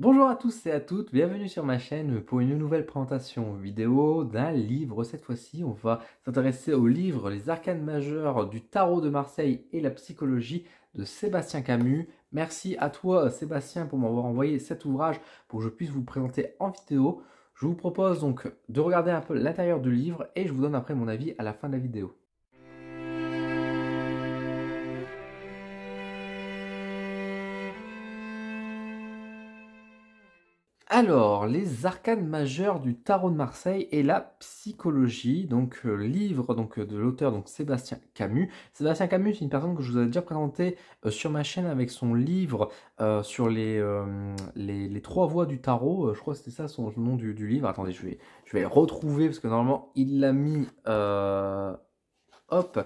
Bonjour à tous et à toutes, bienvenue sur ma chaîne pour une nouvelle présentation vidéo d'un livre. Cette fois-ci, on va s'intéresser au livre Les arcanes majeures du tarot de Marseille et la psychologie de Sébastien Camus. Merci à toi Sébastien pour m'avoir envoyé cet ouvrage pour que je puisse vous le présenter en vidéo. Je vous propose donc de regarder un peu l'intérieur du livre et je vous donne après mon avis à la fin de la vidéo. Alors, les arcanes majeures du tarot de Marseille et la psychologie, donc livre de l'auteur Sébastien Camus. Sébastien Camus, c'est une personne que je vous avais déjà présenté sur ma chaîne avec son livre sur les trois voies du tarot. Je crois que c'était ça son nom du livre. Attendez, je vais le retrouver parce que normalement il l'a mis, hop,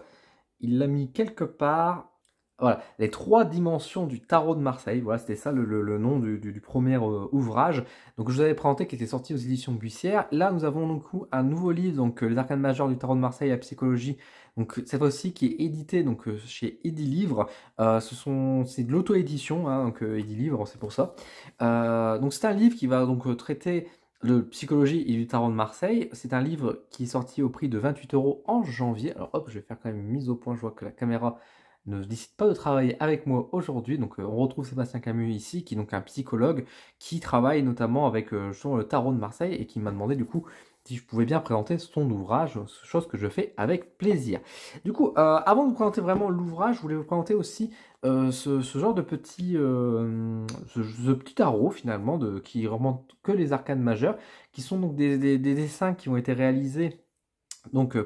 il l'a mis quelque part. Voilà, les trois dimensions du tarot de Marseille. Voilà, c'était ça le nom du premier ouvrage. Donc, je vous avais présenté qui était sorti aux éditions Bussière. Là, nous avons donc un nouveau livre, les arcanes majeures du tarot de Marseille, la psychologie. Donc, cette fois-ci qui est édité chez Edilivre. C'est de l'auto-édition, hein, Edilivre, c'est pour ça. Donc, c'est un livre qui va traiter de psychologie et du tarot de Marseille. C'est un livre qui est sorti au prix de 28 € en janvier. Alors, hop, je vais faire quand même une mise au point. Je vois que la caméra ne décide pas de travailler avec moi aujourd'hui. Donc on retrouve Sébastien Camus ici, qui est donc un psychologue qui travaille notamment avec sur le tarot de Marseille et qui m'a demandé du coup si je pouvais bien présenter son ouvrage, chose que je fais avec plaisir. Du coup, avant de vous présenter vraiment l'ouvrage, je voulais vous présenter aussi ce genre de ce petit tarot finalement qui remonte que les arcanes majeures, qui sont donc des dessins qui ont été réalisés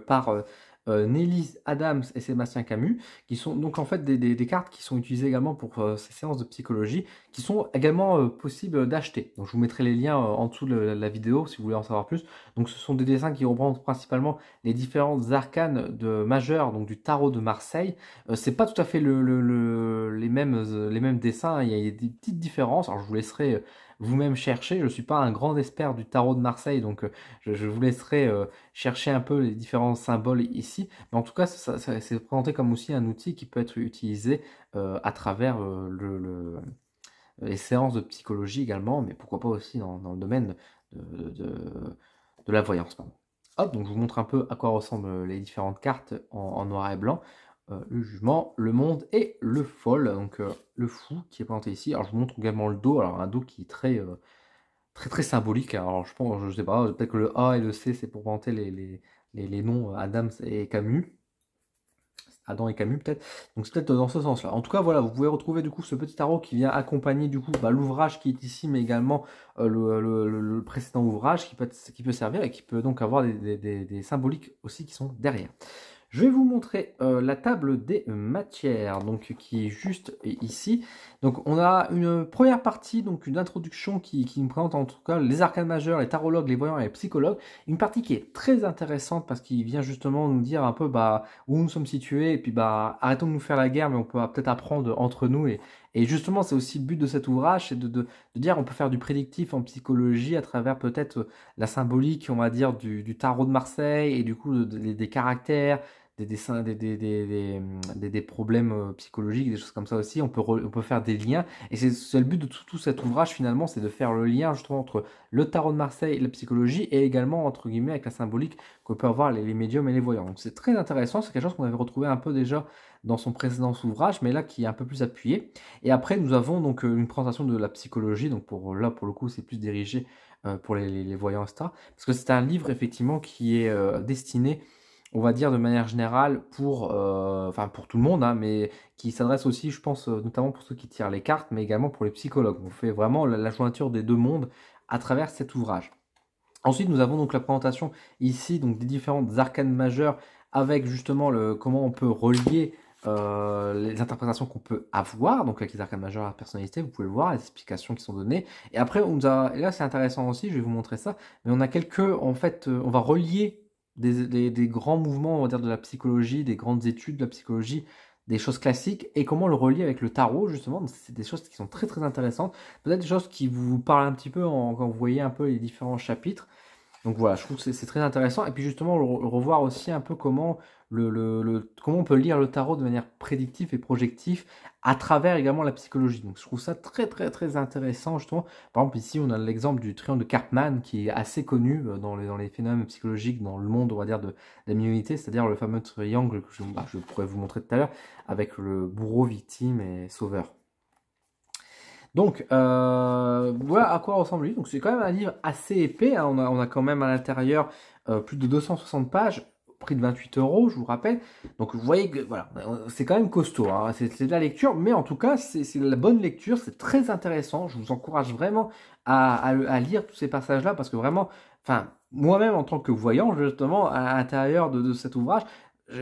par Nelly Adams et Sébastien Camus, qui sont donc en fait des cartes qui sont utilisées également pour ces séances de psychologie, qui sont également possibles d'acheter. Donc je vous mettrai les liens en dessous de la vidéo si vous voulez en savoir plus. Donc ce sont des dessins qui représentent principalement les différentes arcanes majeures donc du tarot de Marseille. C'est pas tout à fait les mêmes dessins, hein. Il y a des petites différences. Alors je vous laisserai vous-même chercher. Je ne suis pas un grand expert du tarot de Marseille, donc je vous laisserai chercher un peu les différents symboles ici. Mais en tout cas, c'est présenté comme aussi un outil qui peut être utilisé à travers les séances de psychologie également, mais pourquoi pas aussi dans le domaine de la voyance. Pardon. Hop, donc je vous montre un peu à quoi ressemblent les différentes cartes en noir et blanc. Le jugement, le monde et le folle, donc le fou qui est présenté ici. Alors je vous montre également le dos, alors un dos qui est très symbolique. Alors je pense, je sais pas, peut-être que le A et le C c'est pour présenter les noms Adams et Camus. Adam et Camus peut-être. Donc c'est peut-être dans ce sens-là. En tout cas, voilà, vous pouvez retrouver du coup ce petit tarot qui vient accompagner du coup l'ouvrage qui est ici, mais également le précédent ouvrage qui peut servir et qui peut donc avoir des symboliques aussi qui sont derrière. Je vais vous montrer la table des matières, donc qui est juste ici. Donc on a une première partie, donc une introduction qui nous présente en tout cas les arcanes majeures, les tarologues, les voyants et les psychologues. Une partie qui est très intéressante parce qu'il vient justement nous dire un peu où nous sommes situés et puis arrêtons de nous faire la guerre, mais on peut peut-être apprendre entre nous et justement, c'est aussi le but de cet ouvrage, c'est de dire on peut faire du prédictif en psychologie à travers peut-être la symbolique, on va dire, du tarot de Marseille et du coup des caractères, des dessins, des problèmes psychologiques, des choses comme ça aussi. On peut faire des liens. Et c'est le but de tout cet ouvrage finalement, c'est de faire le lien justement entre le tarot de Marseille et la psychologie et également entre guillemets avec la symbolique que peut avoir les médiums et les voyants. Donc c'est très intéressant, c'est quelque chose qu'on avait retrouvé un peu déjà dans son précédent ouvrage, mais là qui est un peu plus appuyé. Et après nous avons donc une présentation de la psychologie, donc pour le coup c'est plus dirigé pour les voyants, etc. Parce que c'est un livre effectivement qui est destiné, on va dire de manière générale pour tout le monde, hein, mais qui s'adresse aussi, je pense, notamment pour ceux qui tirent les cartes, mais également pour les psychologues. On fait vraiment la jointure des deux mondes à travers cet ouvrage. Ensuite, nous avons donc la présentation ici donc des différentes arcanes majeures avec justement comment on peut relier les interprétations qu'on peut avoir, donc avec les arcanes majeures à la personnalité, vous pouvez le voir, les explications qui sont données. Et après, et là c'est intéressant aussi, je vais vous montrer ça, mais on a on va relier des grands mouvements, on va dire, de la psychologie, des grandes études de la psychologie, des choses classiques, et comment le relier avec le tarot, justement. C'est des choses qui sont très intéressantes, peut-être des choses qui vous parlent un petit peu quand vous voyez un peu les différents chapitres. Donc voilà, je trouve que c'est très intéressant. Et puis justement, revoir aussi un peu comment, comment on peut lire le tarot de manière prédictive et projective à travers également la psychologie. Donc je trouve ça très très très intéressant justement. Par exemple ici, on a l'exemple du triangle de Karpman qui est assez connu dans les phénomènes psychologiques dans le monde, on va dire, de la minorité, c'est-à-dire le fameux triangle que je pourrais vous montrer tout à l'heure avec le bourreau, victime et sauveur. Donc, voilà à quoi ressemble lui. Donc, c'est quand même un livre assez épais, hein. On a quand même à l'intérieur plus de 260 pages, prix de 28 euros, je vous rappelle. Donc, vous voyez que voilà, c'est quand même costaud, hein. C'est de la lecture, mais en tout cas, c'est de la bonne lecture. C'est très intéressant. Je vous encourage vraiment à lire tous ces passages-là parce que vraiment, enfin, moi-même en tant que voyant, justement, à l'intérieur de cet ouvrage,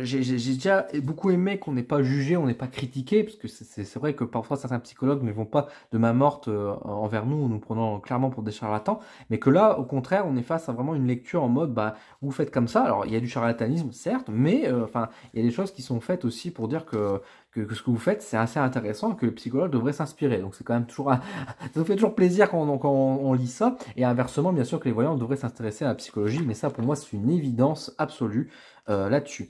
j'ai déjà beaucoup aimé qu'on n'ait pas jugé, on n'ait pas critiqué, parce que c'est vrai que parfois certains psychologues ne vont pas de main morte envers nous, nous prenant clairement pour des charlatans, mais que là, au contraire, on est face à vraiment une lecture en mode, bah, vous faites comme ça. Alors, il y a du charlatanisme, certes, mais enfin, il y a des choses qui sont faites aussi pour dire que ce que vous faites, c'est assez intéressant, que le psychologue devrait s'inspirer. Donc, c'est quand même toujours, ça nous fait toujours plaisir quand on lit ça, et inversement, bien sûr que les voyants devraient s'intéresser à la psychologie, mais ça, pour moi, c'est une évidence absolue là-dessus.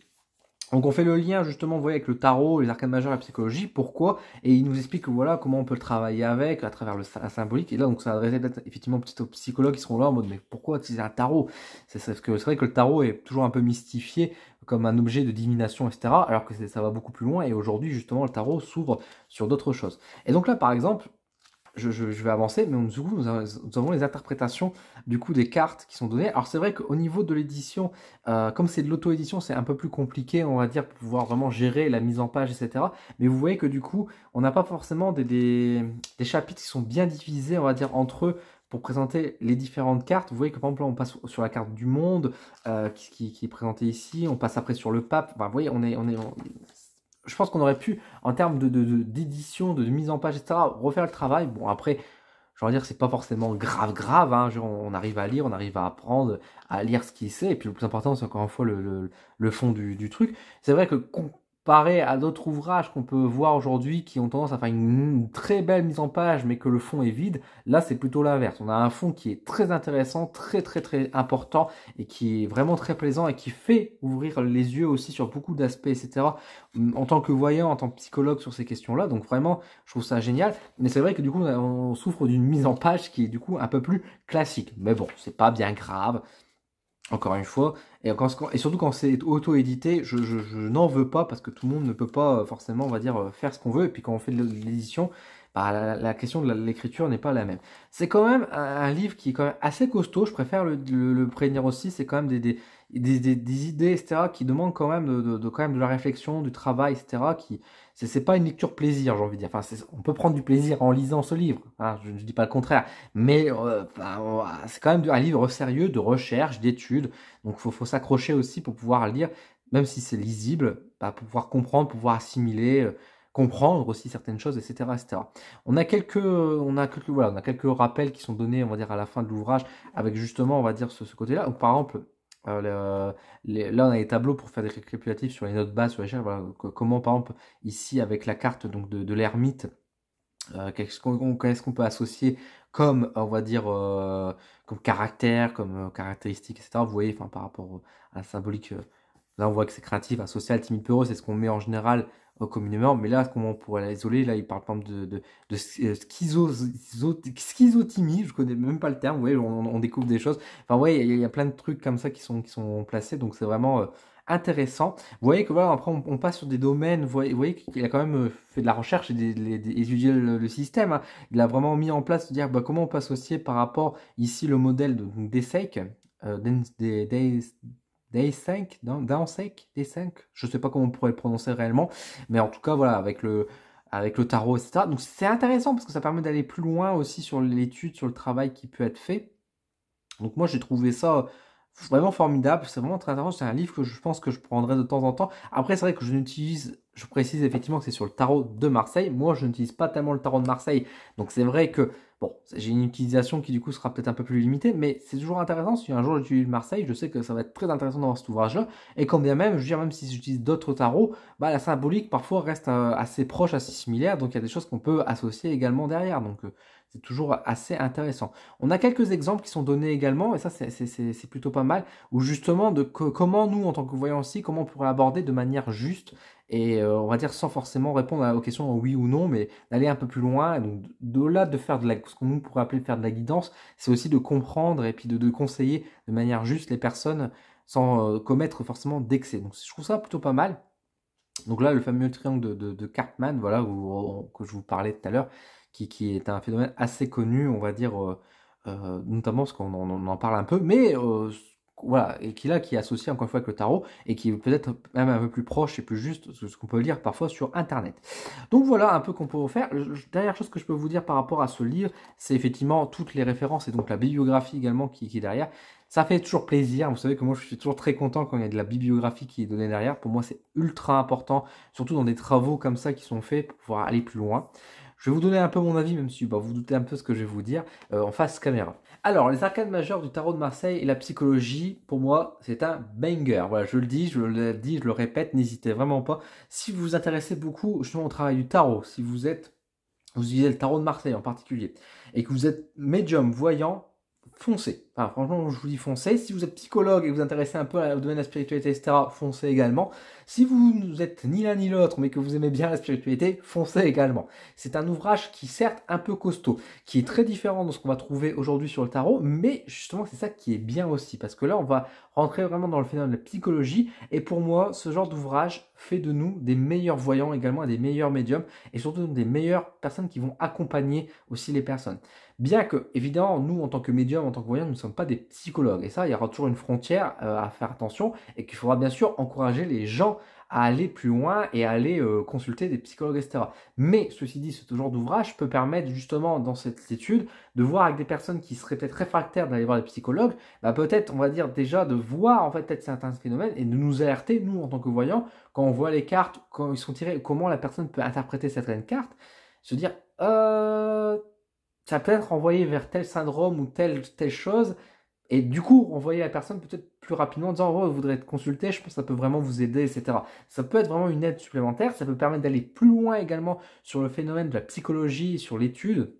Donc on fait le lien justement, vous voyez, avec le tarot, les arcanes majeures et la psychologie. Pourquoi? Et il nous explique voilà comment on peut le travailler avec, à travers la symbolique. Et là, donc ça adressé peut-être effectivement aux psychologues qui seront là en mode mais pourquoi utiliser un tarot? Parce que c'est vrai que le tarot est toujours un peu mystifié comme un objet de divination, etc. Alors que ça va beaucoup plus loin. Et aujourd'hui, justement, le tarot s'ouvre sur d'autres choses. Et donc là, par exemple, je vais avancer, mais du coup, nous avons les interprétations du coup des cartes qui sont données. Alors c'est vrai qu'au niveau de l'édition, comme c'est de l'auto-édition, c'est un peu plus compliqué, on va dire, pour pouvoir vraiment gérer la mise en page, etc. Mais vous voyez que du coup, on n'a pas forcément des chapitres qui sont bien divisés, on va dire, entre eux pour présenter les différentes cartes. Vous voyez que par exemple, là, on passe sur la carte du monde qui est présentée ici, on passe après sur le pape. Enfin, vous voyez, je pense qu'on aurait pu, en termes d'édition, de mise en page, etc., refaire le travail. Bon, après, je veux dire, c'est pas forcément grave, hein. Genre, on arrive à lire, on arrive à apprendre, à lire ce qu'il sait. Et puis le plus important, c'est encore une fois le fond du truc. C'est vrai que comparé à d'autres ouvrages qu'on peut voir aujourd'hui qui ont tendance à faire une très belle mise en page, mais que le fond est vide, là, c'est plutôt l'inverse. On a un fond qui est très intéressant, très, très, très important et qui est vraiment très plaisant et qui fait ouvrir les yeux aussi sur beaucoup d'aspects, etc. En tant que voyant, en tant que psychologue sur ces questions-là. Donc vraiment, je trouve ça génial. Mais c'est vrai que du coup, on souffre d'une mise en page qui est du coup un peu plus classique. Mais bon, c'est pas bien grave. Encore une fois, et surtout quand c'est auto-édité, je n'en veux pas parce que tout le monde ne peut pas forcément, on va dire, faire ce qu'on veut. Et puis quand on fait de l'édition, bah, la question de l'écriture n'est pas la même. C'est quand même un livre qui est quand même assez costaud. Je préfère le prévenir aussi. C'est quand même des idées, etc., qui demandent quand même quand même de la réflexion, du travail, etc., c'est pas une lecture plaisir, j'ai envie de dire. Enfin, on peut prendre du plaisir en lisant ce livre, hein, je ne dis pas le contraire, mais c'est quand même un livre sérieux de recherche, d'études, donc faut s'accrocher aussi pour pouvoir lire, même si c'est lisible, bah, pour pouvoir comprendre, pour pouvoir assimiler, comprendre aussi certaines choses, etc., etc. Voilà, on a quelques rappels qui sont donnés, on va dire, à la fin de l'ouvrage, avec justement, on va dire, ce côté-là. Donc, par exemple, là, on a les tableaux pour faire des récapitulatifs sur les notes basses, sur l'échelle. Voilà, comment, par exemple, ici, avec la carte donc, de l'ermite, qu'est-ce qu'on peut associer comme, on va dire, comme caractère, comme caractéristique, etc. Vous voyez, enfin, par rapport à la symbolique, là, on voit que c'est créatif, asocial, timide, peureux, c'est ce qu'on met en général communément. Mais là, comment on pourrait l'isoler? Là, il parle par exemple de schizotimie, je connais même pas le terme. Vous voyez, on découvre des choses. Enfin, vous voyez, il y a plein de trucs comme ça qui sont placés, donc c'est vraiment intéressant. Vous voyez que voilà, après on passe sur des domaines, vous voyez qu'il a quand même fait de la recherche et étudié le système, hein. Il a vraiment mis en place de dire bah, comment on peut associer par rapport ici le modèle des Seik, Day 5, Day 5, je sais pas comment on pourrait le prononcer réellement, mais en tout cas voilà, avec le tarot, etc. Donc c'est intéressant parce que ça permet d'aller plus loin aussi sur l'étude, sur le travail qui peut être fait. Donc moi j'ai trouvé ça vraiment formidable, c'est vraiment très intéressant, c'est un livre que je pense que je prendrai de temps en temps. Après c'est vrai que je précise effectivement que c'est sur le tarot de Marseille, moi je n'utilise pas tellement le tarot de Marseille, donc c'est vrai que bon, j'ai une utilisation qui du coup sera peut-être un peu plus limitée, mais c'est toujours intéressant, si un jour j'utilise Marseille, je sais que ça va être très intéressant d'avoir cet ouvrage-là, et quand bien même, je veux dire, même si j'utilise d'autres tarots, bah, la symbolique parfois reste assez proche, assez similaire, donc il y a des choses qu'on peut associer également derrière, donc c'est toujours assez intéressant. On a quelques exemples qui sont donnés également, et ça c'est plutôt pas mal, où justement comment nous, en tant que voyants aussi, comment on pourrait aborder de manière juste, et on va dire sans forcément répondre aux questions oui ou non, mais d'aller un peu plus loin, et donc au-delà de faire ce qu'on nous pourrait appeler faire de la guidance, c'est aussi de comprendre et puis de conseiller de manière juste les personnes sans commettre forcément d'excès. Donc je trouve ça plutôt pas mal. Donc là, le fameux triangle de Cartman, voilà, que je vous parlais tout à l'heure, qui est un phénomène assez connu, on va dire, notamment parce qu'on en parle un peu, mais voilà, et qui est associé encore une fois avec le tarot, et qui est peut-être même un peu plus proche et plus juste que ce qu'on peut lire parfois sur Internet. Donc voilà un peu qu'on peut faire. Dernière chose que je peux vous dire par rapport à ce livre, c'est effectivement toutes les références et donc la bibliographie également qui est derrière. Ça fait toujours plaisir, vous savez que moi je suis toujours très content quand il y a de la bibliographie qui est donnée derrière. Pour moi c'est ultra important, surtout dans des travaux comme ça qui sont faits pour pouvoir aller plus loin. Je vais vous donner un peu mon avis, même si vous doutez un peu ce que je vais vous dire, en face caméra. Alors, les arcanes majeures du tarot de Marseille et la psychologie, pour moi, c'est un banger. Voilà, je le dis, je le répète, n'hésitez vraiment pas. Si vous vous intéressez beaucoup justement au travail du tarot, si vous utilisez le tarot de Marseille en particulier, et que vous êtes médium, voyant, foncez. Enfin, franchement, je vous dis foncez. Si vous êtes psychologue et vous vous intéressez un peu au domaine de la spiritualité, etc., foncez également. Si vous n'êtes ni l'un ni l'autre, mais que vous aimez bien la spiritualité, foncez également. C'est un ouvrage qui, certes, un peu costaud, qui est très différent de ce qu'on va trouver aujourd'hui sur le tarot, mais justement, c'est ça qui est bien aussi, parce que là, on va rentrer vraiment dans le phénomène de la psychologie, et pour moi, ce genre d'ouvrage fait de nous des meilleurs voyants également, et des meilleurs médiums, et surtout des meilleures personnes qui vont accompagner aussi les personnes. Bien que, évidemment, nous, en tant que médium, en tant que voyants, nous ne sommes pas des psychologues. Et ça, il y aura toujours une frontière à faire attention et qu'il faudra bien sûr encourager les gens à aller plus loin et à aller consulter des psychologues, etc. Mais, ceci dit, ce genre d'ouvrage peut permettre justement, dans cette étude, de voir avec des personnes qui seraient peut-être réfractaires d'aller voir des psychologues, bah, peut-être, on va dire déjà, de voir en fait peut-être certains phénomènes et de nous alerter, nous, en tant que voyants, quand on voit les cartes, quand ils sont tirés, comment la personne peut interpréter certaines cartes, se dire, ça peut être envoyé vers tel syndrome ou telle chose, et du coup, envoyer la personne peut-être plus rapidement en disant oh, vous voudrez être consulté, je pense que ça peut vraiment vous aider, etc. Ça peut être vraiment une aide supplémentaire, ça peut permettre d'aller plus loin également sur le phénomène de la psychologie, sur l'étude,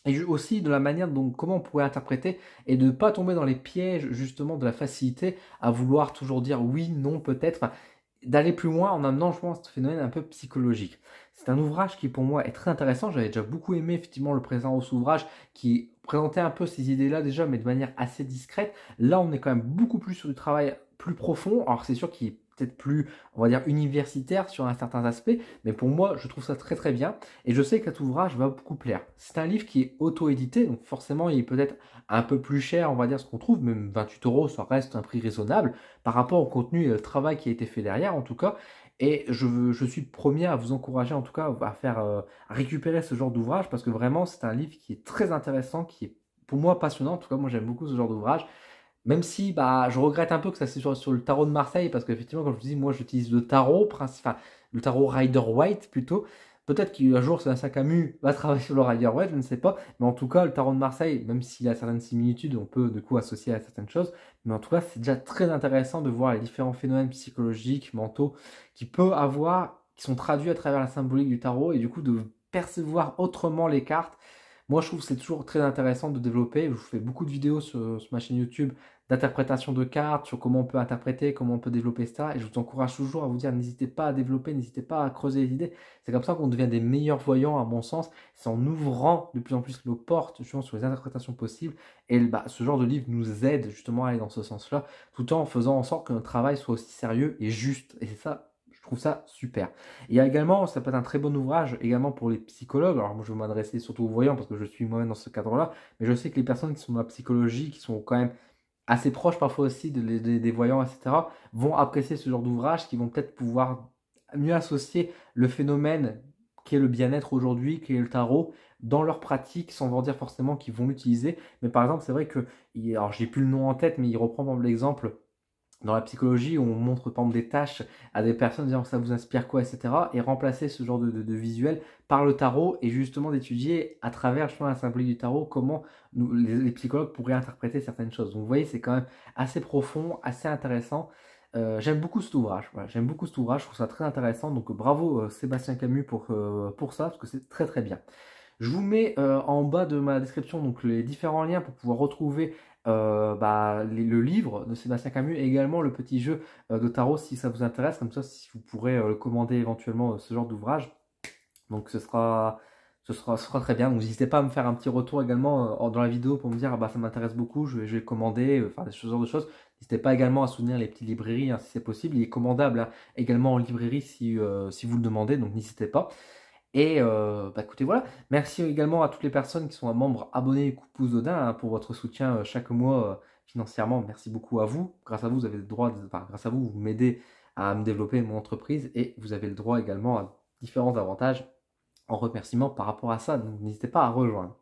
et aussi de la manière dont comment on pourrait interpréter et de ne pas tomber dans les pièges justement de la facilité à vouloir toujours dire oui, non, peut-être. Enfin, d'aller plus loin en amenant, je pense, ce phénomène un peu psychologique. C'est un ouvrage qui, pour moi, est très intéressant. J'avais déjà beaucoup aimé, effectivement, le précédent ouvrage qui présentait un peu ces idées-là déjà, mais de manière assez discrète. Là, on est quand même beaucoup plus sur du travail plus profond. Alors, c'est sûr qu'il est peut-être plus, on va dire, universitaire sur un certain aspect, mais pour moi, je trouve ça très très bien. Et je sais que cet ouvrage va beaucoup plaire. C'est un livre qui est auto-édité, donc forcément, il est peut-être un peu plus cher, on va dire, ce qu'on trouve, même 28 euros, ça reste un prix raisonnable par rapport au contenu et au travail qui a été fait derrière, en tout cas. Et je suis le premier à vous encourager, en tout cas, à faire à récupérer ce genre d'ouvrage, parce que vraiment, c'est un livre qui est très intéressant, qui est pour moi passionnant. En tout cas, moi, j'aime beaucoup ce genre d'ouvrage. Même si bah, je regrette un peu que ça soit sur le tarot de Marseille, parce qu'effectivement, comme je vous dis, moi j'utilise le tarot, enfin le tarot Rider-Waite plutôt. Peut-être qu'un jour, Sébastien Camus va travailler sur le Rider-Waite, je ne sais pas. Mais en tout cas, le tarot de Marseille, même s'il a certaines similitudes, on peut du coup associer à certaines choses. Mais en tout cas, c'est déjà très intéressant de voir les différents phénomènes psychologiques, mentaux, qui sont traduits à travers la symbolique du tarot, et du coup de percevoir autrement les cartes. Moi, je trouve que c'est toujours très intéressant de développer. Je vous fais beaucoup de vidéos sur ma chaîne YouTube d'interprétation de cartes, sur comment on peut interpréter, comment on peut développer ça. Et je vous encourage toujours à vous dire, n'hésitez pas à développer, n'hésitez pas à creuser les idées. C'est comme ça qu'on devient des meilleurs voyants, à mon sens. C'est en ouvrant de plus en plus nos portes, justement, sur les interprétations possibles. Et bah, ce genre de livre nous aide justement à aller dans ce sens-là, tout en faisant en sorte que notre travail soit aussi sérieux et juste. Et c'est ça, je trouve ça super. Il y a également, ça peut être un très bon ouvrage également pour les psychologues. Alors moi je vais m'adresser surtout aux voyants parce que je suis moi-même dans ce cadre-là, mais je sais que les personnes qui sont dans la psychologie, qui sont quand même assez proches parfois aussi des voyants, etc., vont apprécier ce genre d'ouvrage, qui vont peut-être pouvoir mieux associer le phénomène qui est le bien-être aujourd'hui, qui est le tarot, dans leur pratique, sans leur dire forcément qu'ils vont l'utiliser. Mais par exemple, c'est vrai que, alors j'ai plus le nom en tête, mais il reprend par exemple l'exemple dans la psychologie, on montre par exemple des tâches à des personnes disant que ça vous inspire quoi, etc. Et remplacer ce genre de visuel par le tarot et justement d'étudier à travers justement la symbolique du tarot comment les psychologues pourraient interpréter certaines choses. Donc vous voyez, c'est quand même assez profond, assez intéressant. J'aime beaucoup cet ouvrage, voilà, j'aime beaucoup cet ouvrage, je trouve ça très intéressant. Donc bravo Sébastien Camus pour ça, parce que c'est très très bien. Je vous mets en bas de ma description donc les différents liens pour pouvoir retrouver le livre de Sébastien Camus et également le petit jeu de tarot si ça vous intéresse. Comme ça, si vous pourrez le commander éventuellement ce genre d'ouvrage. Donc ce sera très bien. Donc n'hésitez pas à me faire un petit retour également dans la vidéo pour me dire ah bah ça m'intéresse beaucoup, je vais le commander, enfin ce genre de choses. N'hésitez pas également à soutenir les petites librairies hein, si c'est possible. Il est commandable hein, également en librairie si vous le demandez, donc n'hésitez pas. Et écoutez, voilà. Merci également à toutes les personnes qui sont membres abonnés Coup Pouce Dodin hein, pour votre soutien chaque mois financièrement. Merci beaucoup à vous. Grâce à vous, vous avez le droit, grâce à vous, vous m'aidez à me développer mon entreprise et vous avez le droit également à différents avantages en remerciement par rapport à ça. Donc n'hésitez pas à rejoindre.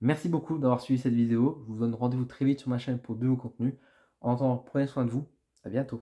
Merci beaucoup d'avoir suivi cette vidéo. Je vous donne rendez-vous très vite sur ma chaîne pour de nouveaux contenus. En attendant, prenez soin de vous. À bientôt.